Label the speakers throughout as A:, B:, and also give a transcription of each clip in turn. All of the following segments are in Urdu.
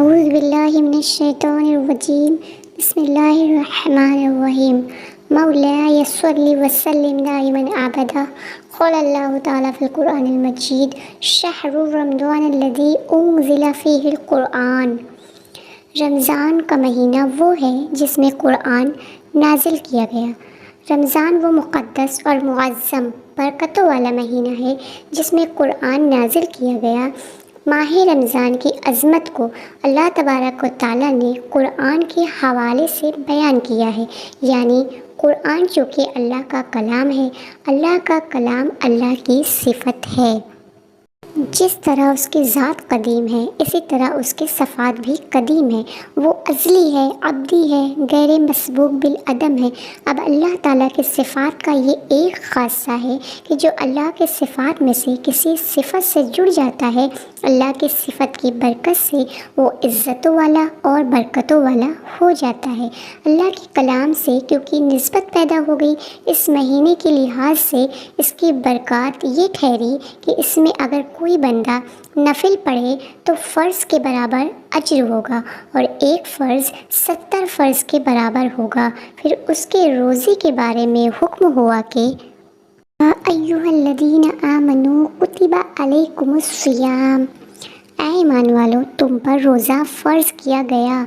A: اعوذ باللہ من الشیطان الرجیم بسم اللہ الرحمن الرحیم مولاي صلی وسلم دائما ابدا قال اللہ تعالیٰ فی القرآن المجید شہر رمضان الذی انزل فیہ القرآن۔ رمضان کا مہینہ وہ ہے جس میں قرآن نازل کیا گیا۔ رمضان وہ مقدس اور معظم برکتوں والا مہینہ ہے جس میں قرآن نازل کیا گیا۔ ماہ رمضان کی عظمت کو اللہ تبارک و تعالیٰ نے قرآن کے حوالے سے بیان کیا ہے، یعنی قرآن چونکہ اللہ کا کلام ہے، اللہ کا کلام اللہ کی صفت ہے۔ جس طرح اس کی ذات قدیم ہے اسی طرح اس کے صفات بھی قدیم ہے، وہ ازلی ہے، ابدی ہے، غیر مسبوق بالعدم ہے۔ اب اللہ تعالیٰ کے صفات کا یہ ایک خاصہ ہے کہ جو اللہ کے صفات میں سے کسی صفت سے جڑ جاتا ہے، اللہ کی صفت کی برکت سے وہ عزتوں والا اور برکتوں والا ہو جاتا ہے۔ اللہ کے کلام سے کیونکہ نسبت پیدا ہو گئی، اس مہینے کے لحاظ سے اس کی برکات یہ ٹھہری کہ اس میں اگر کوئی بندہ نفل پڑھے تو فرض کے برابر اجر ہوگا اور ایک فرض 70 فرض کے برابر ہوگا۔ پھر اس کے روزے کے بارے میں حکم ہوا کہ ایھا الذین آمنوا کتب علیکم الصیام، اے ایمان والو تم پر روزہ فرض کیا گیا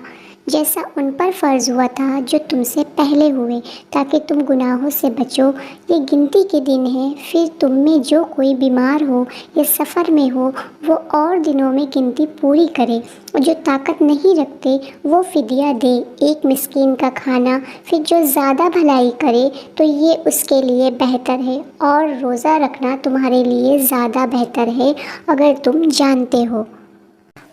A: جیسا ان پر فرض ہوا تھا جو تم سے پہلے ہوئے، تاکہ تم گناہوں سے بچو۔ یہ گنتی کے دن ہیں، پھر تم میں جو کوئی بیمار ہو یا سفر میں ہو وہ اور دنوں میں گنتی پوری کرے، اور جو طاقت نہیں رکھتے وہ فدیہ دے، ایک مسکین کا کھانا۔ پھر جو زیادہ بھلائی کرے تو یہ اس کے لیے بہتر ہے، اور روزہ رکھنا تمہارے لیے زیادہ بہتر ہے اگر تم جانتے ہو۔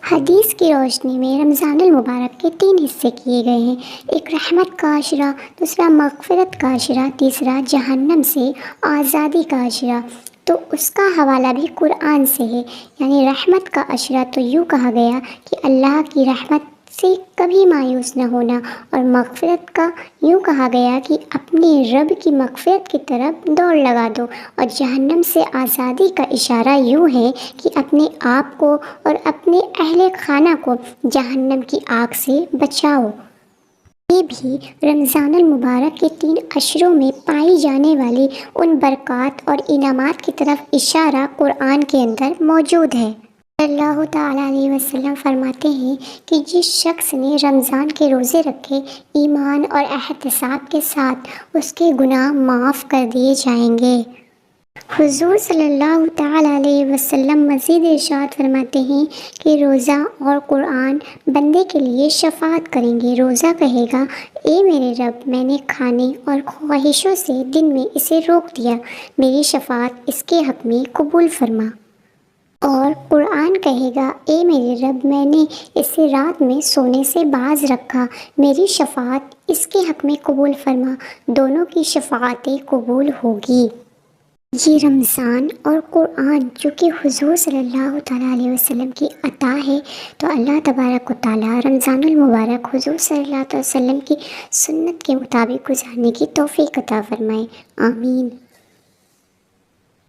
A: حدیث کی روشنی میں رمضان المبارک کے 3 حصے کیے گئے ہیں، ایک رحمت کا عشرہ، دوسرا مغفرت کا عشرہ، تیسرا جہنم سے آزادی کا عشرہ۔ تو اس کا حوالہ بھی قرآن سے ہے، یعنی رحمت کا عشرہ تو یوں کہا گیا کہ اللہ کی رحمت سے کبھی مایوس نہ ہونا، اور مغفرت کا یوں کہا گیا کہ اپنے رب کی مغفرت کی طرف دوڑ لگا دو، اور جہنم سے آزادی کا اشارہ یوں ہے کہ اپنے آپ کو اور اپنے اہل خانہ کو جہنم کی آگ سے بچاؤ۔ یہ بھی رمضان المبارک کے 3 عشروں میں پائی جانے والی ان برکات اور انعامات کی طرف اشارہ قرآن کے اندر موجود ہے۔ اللہ تعالیٰ علیہ وسلم فرماتے ہیں کہ جس شخص نے رمضان کے روزے رکھے ایمان اور احتساب کے ساتھ، اس کے گناہ معاف کر دیے جائیں گے۔ حضور صلی اللہ تعالیٰ علیہ وسلم مزید ارشاد فرماتے ہیں کہ روزہ اور قرآن بندے کے لیے شفاعت کریں گے۔ روزہ کہے گا اے میرے رب، میں نے کھانے اور خواہشوں سے دن میں اسے روک دیا، میری شفاعت اس کے حق میں قبول فرما۔ اور قرآن کہے گا اے میرے رب، میں نے اسے رات میں سونے سے باز رکھا، میری شفاعت اس کے حق میں قبول فرما۔ دونوں کی شفاعتیں قبول ہوگی۔ یہ رمضان اور قرآن چونکہ حضور صلی اللہ تعالیٰ علیہ وسلم کی عطا ہے، تو اللہ تبارک و تعالیٰ رمضان المبارک حضور صلی اللہ علیہ وسلم کی سنت کے مطابق گزارنے کی توفیق عطا فرمائے، آمین۔